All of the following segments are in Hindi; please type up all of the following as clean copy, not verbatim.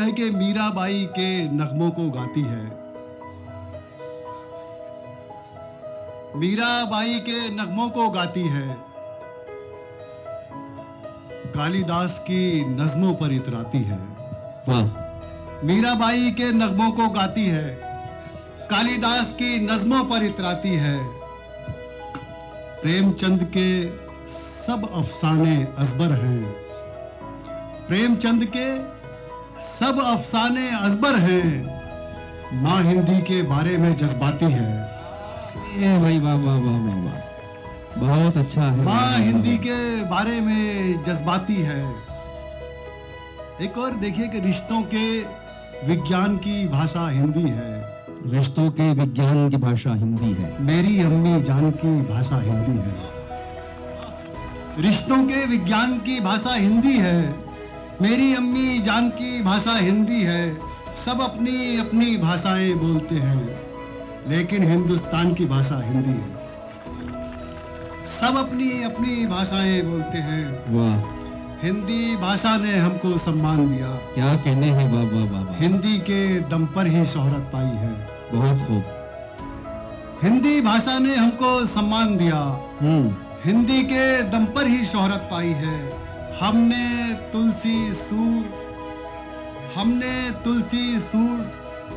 है कि मीराबाई के नगमों को गाती है, मीराबाई के नगमों को गाती है, कालिदास की नज़्मों पर इतराती है। वाह। मीराबाई के नगमों को गाती है, कालिदास की नज़्मों पर इतराती है। प्रेमचंद के सब अफसाने अजबर हैं, प्रेमचंद के सब अफसाने अजबर हैं। माँ हिंदी के बारे में जज्बाती है। ए भाई वाह वाह वाह वाह वाह, बहुत अच्छा है। माँ हिंदी के बारे में जज्बाती है। एक और देखिए कि रिश्तों के विज्ञान की भाषा हिंदी है। रिश्तों के विज्ञान की भाषा हिंदी है। मेरी अम्मी जान की भाषा हिंदी है। रिश्तों के विज्ञान की भाषा हिंदी है, मेरी अम्मी जान की भाषा हिंदी है। सब अपनी अपनी भाषाएं बोलते हैं, लेकिन हिंदुस्तान की भाषा हिंदी है। सब अपनी अपनी भाषाएं बोलते हैं। वाह, हिंदी भाषा ने हमको सम्मान दिया। क्या कहने हैं। वाह वाह वाह वाह, हिंदी के दम पर ही शोहरत पाई है। बहुत खूब। हिंदी भाषा ने हमको सम्मान दिया। हिंदी के दम पर ही शोहरत पाई है। हमने तुलसी सूर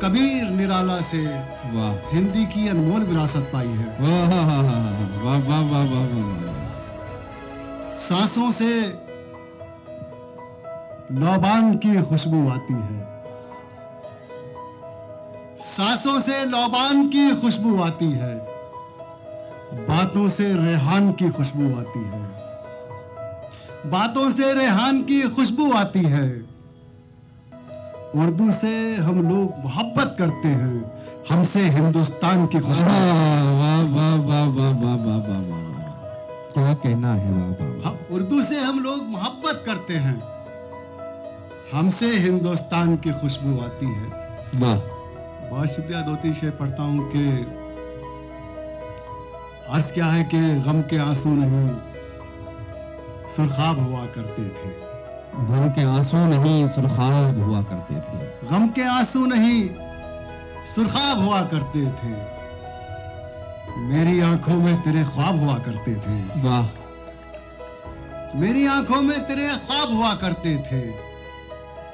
कबीर निराला से वाह, हिंदी की अनमोल विरासत पाई है। वाह वाह वाह वाह वाह वाह वाह वाह। सांसों से लौबान की खुशबू आती है, सांसों से लौबान की खुशबू आती है। बातों से रेहान की खुशबू आती है, बातों से रेहान की खुशबू आती है। उर्दू से हम लोग मोहब्बत करते हैं, हमसे हिंदुस्तान की खुशबू। वाह वाह वाह वाह वाह वाह वाह वाह, क्या कहना है। वाह वाह वाह। उर्दू से हम लोग मोहब्बत करते हैं, हमसे हिंदुस्तान की खुशबू आती है। वाह, बहुत शुक्रिया। दो तीन शेर पढ़ता हूँ कि अर्ज क्या है कि गम के आंसू नहीं सुरखाब हुआ करते थे, गम के आंसू नहीं सुरखाब हुआ करते थे। गम के आंसू नहीं सुरखाब हुआ करते थे। मेरी आंखों में तेरे ख्वाब हुआ करते थे। वाह, मेरी आंखों में तेरे ख्वाब हुआ करते थे।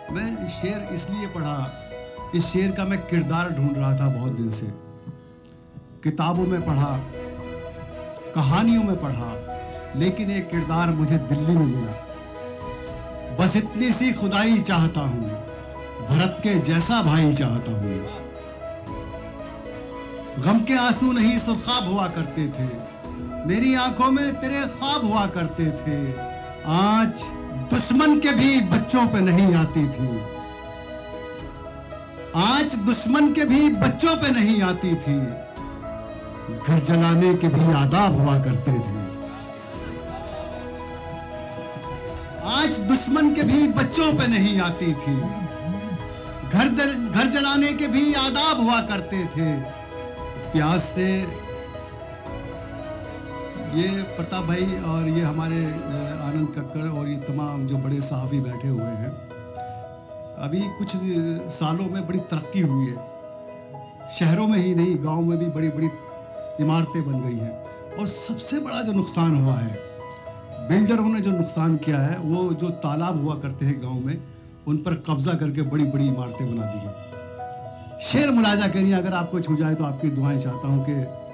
मैं शेर इसलिए पढ़ा, इस शेर का मैं किरदार ढूंढ रहा था बहुत दिन से। किताबों में पढ़ा, कहानियों में पढ़ा, लेकिन एक किरदार मुझे दिल्ली में मिला। बस इतनी सी खुदाई चाहता हूँ, भरत के जैसा भाई चाहता हूँ। गम के आंसू नहीं सुरखाब हुआ करते थे, मेरी आंखों में तेरे ख्वाब हुआ करते थे। आज दुश्मन के भी बच्चों पे नहीं आती थी, आज दुश्मन के भी बच्चों पे नहीं आती थी। घर जलाने के भी आदाब हुआ करते थे, आज दुश्मन के भी बच्चों पे नहीं आती थी। घर जलाने के भी आदाब हुआ करते थे। प्यास से ये प्रताप भाई और ये हमारे आनंद कक्कड़ और ये तमाम जो बड़े सहाफ़ी बैठे हुए हैं, अभी कुछ सालों में बड़ी तरक्की हुई है। शहरों में ही नहीं, गांव में भी बड़ी बड़ी इमारतें बन गई हैं। और सबसे बड़ा जो नुकसान हुआ है, बिल्डरों ने जो नुकसान किया है, वो जो तालाब हुआ करते हैं गांव में, उन पर कब्जा करके बड़ी बड़ी इमारतें बना दी हैं। शेर मुलाजा करिए, अगर आपको छू जाए तो आपकी दुआएं चाहता हूं कि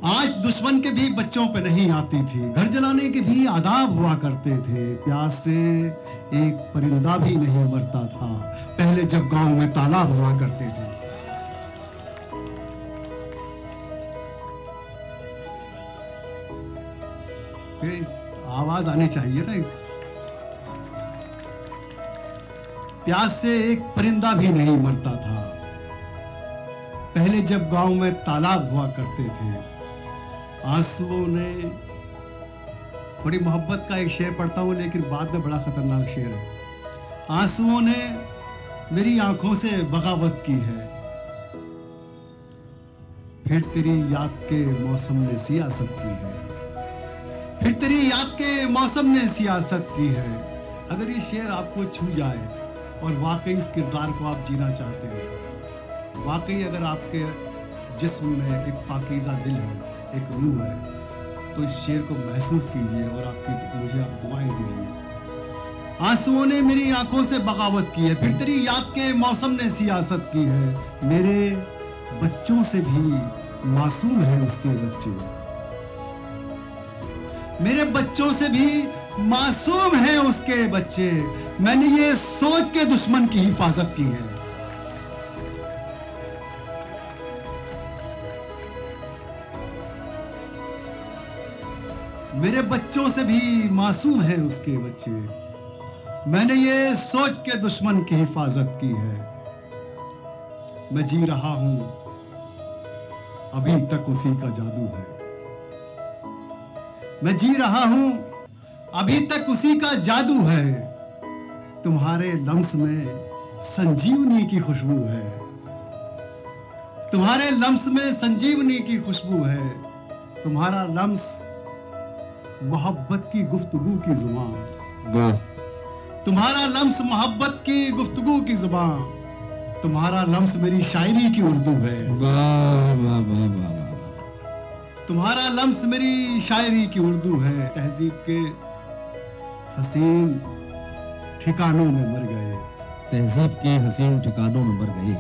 आज दुश्मन के भी बच्चों पे नहीं आती थी, घर जलाने के भी आदाब हुआ करते थे। प्यास से एक परिंदा भी नहीं मरता था, पहले जब गांव में तालाब हुआ करते थे। फिर आवाज आनी चाहिए ना। प्यास से एक परिंदा भी नहीं मरता था, पहले जब गांव में तालाब हुआ करते थे। आंसुओं ने, बड़ी मोहब्बत का एक शेर पढ़ता हूं लेकिन बाद में बड़ा खतरनाक शेर है। आंसुओं ने मेरी आंखों से बगावत की है, फिर तेरी याद के मौसम ने सियासत की है, फिर तेरी याद के मौसम ने सियासत की है। अगर ये शेर आपको छू जाए और वाकई इस किरदार को आप जीना चाहते हैं, वाकई अगर आपके जिस्म में एक पाकीज़ा दिल है, एक रूह है, तो इस शेर को महसूस कीजिए और मुझे आप दुआएं दीजिए। आंसुओं ने मेरी आंखों से बगावत की है, फिर तेरी याद के मौसम ने सियासत की है। मेरे बच्चों से भी मासूम है उसके बच्चे, मेरे बच्चों से भी मासूम है उसके बच्चे। मैंने ये सोच के दुश्मन की हिफाजत की है। मेरे बच्चों से भी मासूम है उसके बच्चे। मैंने ये सोच के दुश्मन की हिफाजत की है। मैं जी रहा हूं, अभी तक उसी का जादू है। मैं जी रहा हूं, अभी तक उसी का जादू है। तुम्हारे लम्स में संजीवनी की खुशबू है। तुम्हारे लम्स में संजीवनी की खुशबू है। तुम्हारा लम्स मोहब्बत की गुफ्तगू की जुबान। वाह। तुम्हारा लम्स मोहब्बत की गुफ्तगू की जुबान। तुम्हारा लम्स मेरी शायरी की उर्दू है। वाह वाह वाह वाह वाह। तुम्हारा लम्स मेरी शायरी की उर्दू है। तहजीब के हसीन ठिकानों में मर गए। तहजीब के हसीन ठिकानों में मर गए।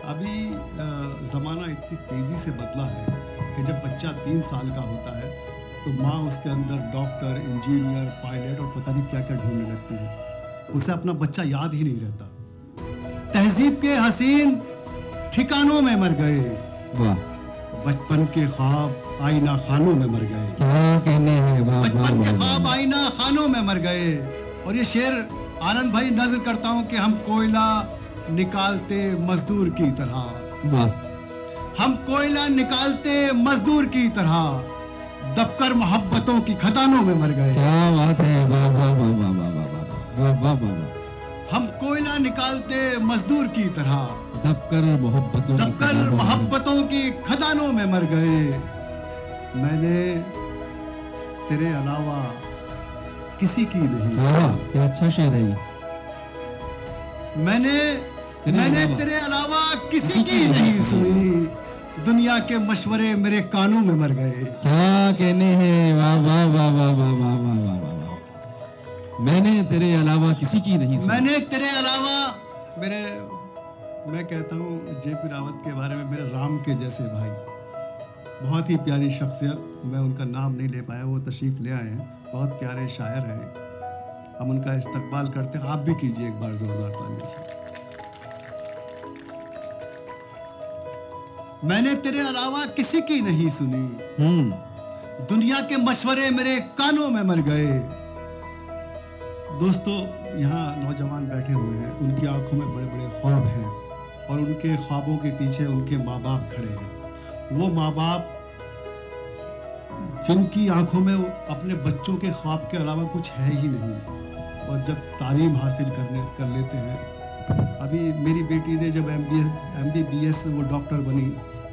अभी ज़माना इतनी तेज़ी से बदला है कि जब बच्चा 3 साल का होता है तो माँ उसके अंदर डॉक्टर, इंजीनियर, पायलट और पता नहीं क्या क्या ढूंढने लगती है। उसे अपना बच्चा याद ही नहीं रहता। तहजीब के हसीन ठिकानों में मर गए। वाह। बचपन के ख्वाब आईना खानों में मर गए। क्या कहने हैं। वाह वाह बचपन के वाह ख्वाब वाह। आईना खानों में मर गए। और ये शेर आनंद भाई नज़र करता हूँ कि हम कोयला निकालते मजदूर की तरह। वाह। हम कोयला निकालते मजदूर की तरह दबकर मोहब्बतों की खदानों में मर गए। क्या बात है। वाह वाह वाह वाह वाह वाह वाह वाह वाह वाह। हम कोयला निकालते मजदूर की तरह दबकर मोहब्बतों की खदानों में मर गए। मैंने तेरे अलावा किसी की नहीं सुनी। वाह क्या अच्छा शेर है ये। मैंने तेरे अलावा किसी की नहीं सुनी। दुनिया के मशवरे मेरे कानों में मर गए। क्या कहने हैं। वाह वाह वाह वाह वाह वाह वाह वाह वाह। मैंने तेरे अलावा किसी की नहीं सुनी। मैंने तेरे अलावा मैं कहता हूँ जेपी रावत के बारे में, मेरे राम के जैसे भाई, बहुत ही प्यारी शख्सियत। मैं उनका नाम नहीं ले पाया, वो तशरीफ ले आए हैं। बहुत प्यारे शायर हैं, हम उनका इस्तकबाल करते हैं। आप भी कीजिए एक बार जोरदार तालियों से। मैंने तेरे अलावा किसी की नहीं सुनी। दुनिया के मशवरे मेरे कानों में मर गए। दोस्तों, यहाँ नौजवान बैठे हुए हैं, उनकी आंखों में बड़े बड़े ख्वाब हैं और उनके ख्वाबों के पीछे उनके माँ बाप खड़े हैं। वो माँ बाप जिनकी आंखों में अपने बच्चों के ख्वाब के अलावा कुछ है ही नहीं, और जब तालीम हासिल कर लेते हैं। अभी मेरी बेटी ने जब MBBS वो डॉक्टर बनी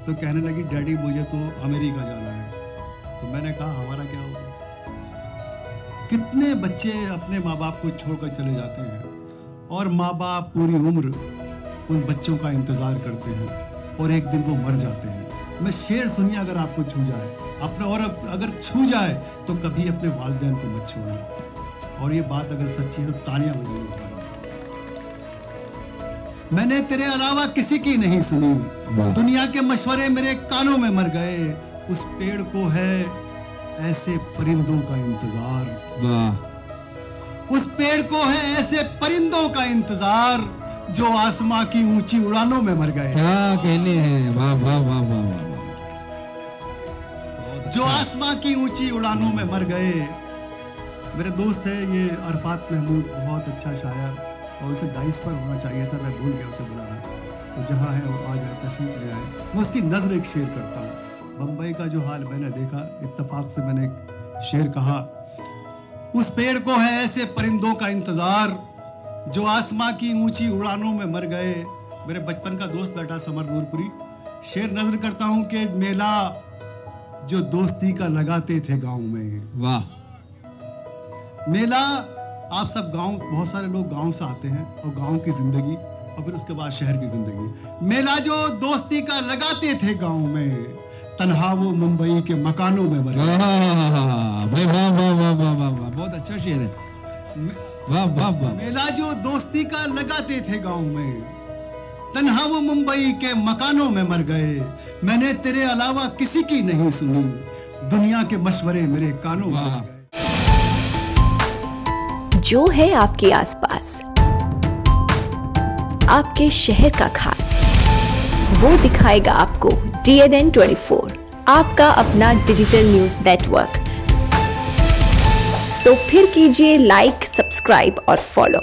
तो कहने लगी, डैडी मुझे तो अमेरिका जाना है। तो मैंने कहा हमारा क्या होगा। कितने बच्चे अपने माँ बाप को छोड़कर चले जाते हैं और माँ बाप पूरी उम्र उन बच्चों का इंतज़ार करते हैं और एक दिन वो मर जाते हैं। मैं शेर सुनिए, अगर आपको छू जाए अपने, और अगर छू जाए तो कभी अपने वालिदैन को मत छोड़ना। और ये बात अगर सच्ची है तो तालियां बजाइए। मैंने तेरे अलावा किसी की नहीं सुनी। दुनिया के मशवरे मेरे कानों में मर गए। उस पेड़ को है ऐसे परिंदों का इंतजार। वाह। उस पेड़ को है ऐसे परिंदों का इंतजार जो आसमां की ऊंची उड़ानों में मर गए। क्या कहने हैं। वाह वाह वाह वाह वाह। जो आसमां की ऊंची उड़ानों में मर गए। मेरे दोस्त है ये अरफात महमूद, बहुत अच्छा शायर, और उसे डाइस पर होना चाहिए था, मैं भूल गया उसे बुलाना। तो जहाँ है वो आ जाए, तशरीफ ले आए। मैं उसकी नज़र एक शेर करता हूँ। बम्बई का जो हाल मैंने देखा, इत्तेफाक से मैंने एक शेर कहा। उस पेड़ को है ऐसे परिंदों का इंतजार जो आसमां की ऊंची उड़ानों में मर गए। मेरे बचपन का दोस्त बैठा समर नूरपुरी, शेर नजर करता हूँ कि मेला जो दोस्ती का लगाते थे गाँव में। वाह। मेला आप सब गांव, बहुत सारे लोग गांव से आते हैं और गांव की जिंदगी और फिर उसके बाद शहर की जिंदगी। मेला जो दोस्ती का लगाते थे गांव में, तन्हा वो मुंबई के मकानों में मर गए। भाई वाह वाह वाह वाह वाह वाह, बहुत अच्छा शेर है। वाह वाह वाह। मेला जो दोस्ती का लगाते थे गांव में, तन्हा वो मुंबई के मकानों में मर गए। मैंने तेरे अलावा किसी की नहीं सुनी, दुनिया के मशवरे मेरे कानों में आ गए। जो है आपके आसपास, आपके शहर का खास, वो दिखाएगा आपको DNN 24, आपका अपना डिजिटल न्यूज नेटवर्क। तो फिर कीजिए लाइक, सब्सक्राइब और फॉलो।